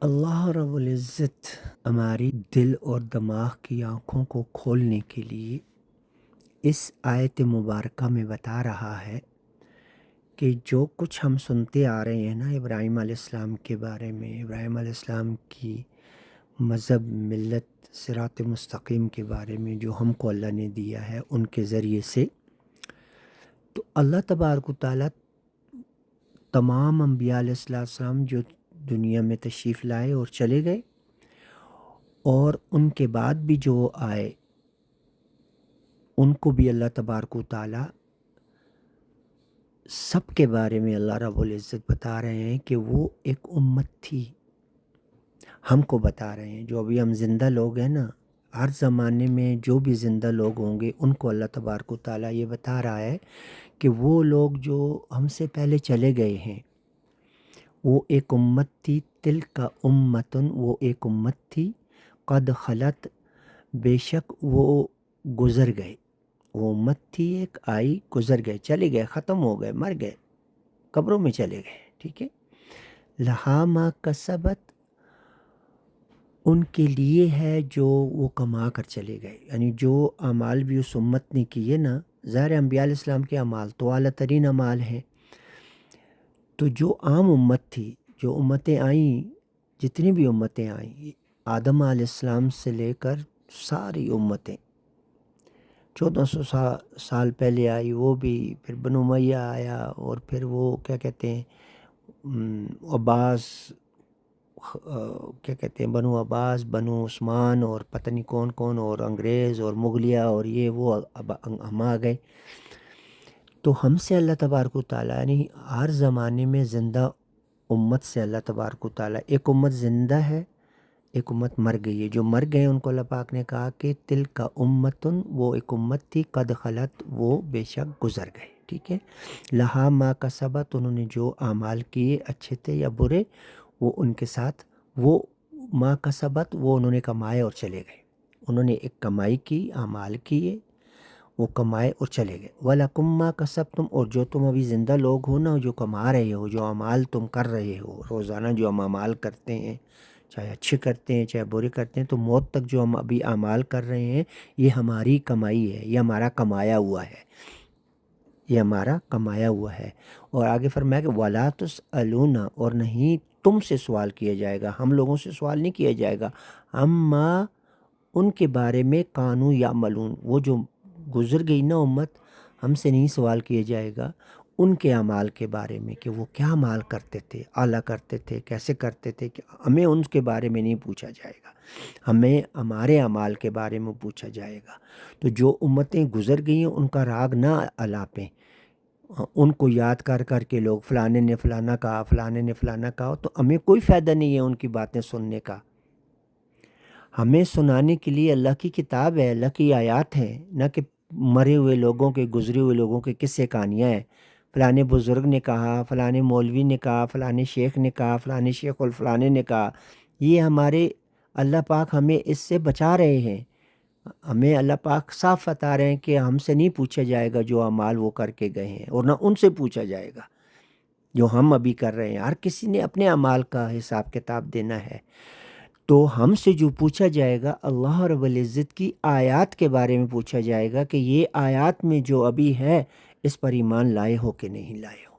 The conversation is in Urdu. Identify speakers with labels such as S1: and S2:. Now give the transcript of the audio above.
S1: اللہ رب العزت ہماری دل اور دماغ کی آنکھوں کو کھولنے کے لیے اس آیت مبارکہ میں بتا رہا ہے کہ جو کچھ ہم سنتے آ رہے ہیں نا ابراہیم علیہ السلام کے بارے میں، ابراہیم علیہ السلام کی مذہب، ملت، صراط مستقیم کے بارے میں جو ہم کو اللہ نے دیا ہے ان کے ذریعے سے، تو اللہ تبارک و تعالیٰ تمام انبیاء علیہ السلام جو دنیا میں تشریف لائے اور چلے گئے، اور ان کے بعد بھی جو آئے ان کو بھی اللہ تبارک و تعالیٰ سب کے بارے میں اللہ رب العزت بتا رہے ہیں کہ وہ ایک امت تھی. ہم کو بتا رہے ہیں جو ابھی ہم زندہ لوگ ہیں نا، ہر زمانے میں جو بھی زندہ لوگ ہوں گے ان کو اللہ تبارک و تعالیٰ یہ بتا رہا ہے کہ وہ لوگ جو ہم سے پہلے چلے گئے ہیں وہ ایک امت تھی. تلک امتن، وہ ایک امت تھی. قد خلت، بے شک وہ گزر گئے. وہ امت تھی ایک، آئی، گزر گئے، چلے گئے، ختم ہو گئے، مر گئے، قبروں میں چلے گئے. ٹھیک ہے. لہا ما کسبت، ان کے لیے ہے جو وہ کما کر چلے گئے. یعنی جو اعمال بھی اس امت نے کیے نا، ظاہر انبیاء علیہ السلام کے اعمال تو اعلیٰ ترین اعمال ہیں، تو جو عام امت تھی، جو امتیں آئیں، جتنی بھی امتیں آئیں، آدم علیہ السلام سے لے کر ساری امتیں 1400 سال پہلے آئی، وہ بھی، پھر بنو امیہ آیا، اور پھر وہ کیا کہتے ہیں عباس، کیا کہتے ہیں بنو عباس، بنو عثمان، اور پتہ نہیں کون کون، اور انگریز اور مغلیہ اور یہ وہ، اب ہم آ گئے. تو ہم سے اللہ تبارک و تعالیٰ یعنی ہر زمانے میں زندہ امت سے اللہ تبارک و تعالیٰ، ایک امت زندہ ہے، ایک امت مر گئی ہے. جو مر گئے ان کو اللہ پاک نے کہا کہ تل کا امتن، وہ ایک امت تھی، قد خلت، وہ بے شک گزر گئے. ٹھیک ہے. لہا ما کسبت، انہوں نے جو اعمال کیے اچھے تھے یا برے، وہ ان کے ساتھ، وہ ما کسبت، وہ انہوں نے کمائے اور چلے گئے. انہوں نے ایک کمائی کی، اعمال کیے، وہ کمائے اور چلے گئے. وَلَكُمْ مَا كَسَبْتُمْ، اور جو تم ابھی زندہ لوگ ہو نا، جو کما رہے ہو، جو اعمال تم کر رہے ہو، روزانہ جو ہم اعمال کرتے ہیں، چاہے اچھے کرتے ہیں چاہے برے کرتے ہیں، تو موت تک جو ہم ابھی اعمال کر رہے ہیں یہ ہماری کمائی ہے، یہ ہمارا کمایا ہوا ہے، یہ ہمارا کمایا ہوا ہے. اور آگے فرمایا کہ وَلَا تُسْأَلُونَ، اور نہیں تم سے سوال کیا جائے گا، ہم لوگوں سے سوال نہیں کیا جائے گا، اما ان کے بارے میں کانو یعملون، وہ جو گزر گئی نا امت، ہم سے نہیں سوال کیا جائے گا ان کے اعمال کے بارے میں کہ وہ کیا اعمال کرتے تھے، اعلیٰ کرتے تھے، کیسے کرتے تھے، کہ ہمیں ان کے بارے میں نہیں پوچھا جائے گا، ہمیں ہمارے اعمال کے بارے میں پوچھا جائے گا. تو جو امتیں گزر گئی ہیں ان کا راگ نہ الاپیں، ان کو یاد کر کر کے لوگ فلانے نے فلانا کہا، فلانے نے فلانا کہا، تو ہمیں کوئی فائدہ نہیں ہے ان کی باتیں سننے کا. ہمیں سنانے کے لیے اللہ کی کتاب ہے، اللہ کی آیات ہیں، نہ کہ مرے ہوئے لوگوں کے، گزرے ہوئے لوگوں کے قصے کہانیاں ہیں. فلانے بزرگ نے کہا، فلانے مولوی نے کہا، فلانے شیخ نے کہا، فلانے شیخ الفلانے نے کہا، یہ ہمارے اللہ پاک ہمیں اس سے بچا رہے ہیں. ہمیں اللہ پاک صاف بتا رہے ہیں کہ ہم سے نہیں پوچھا جائے گا جو اعمال وہ کر کے گئے ہیں، اور نہ ان سے پوچھا جائے گا جو ہم ابھی کر رہے ہیں. ہر کسی نے اپنے اعمال کا حساب کتاب دینا ہے. تو ہم سے جو پوچھا جائے گا اللہ رب العزت کی آیات کے بارے میں پوچھا جائے گا کہ یہ آیات میں جو ابھی ہے اس پر ایمان لائے ہو کہ نہیں لائے ہو.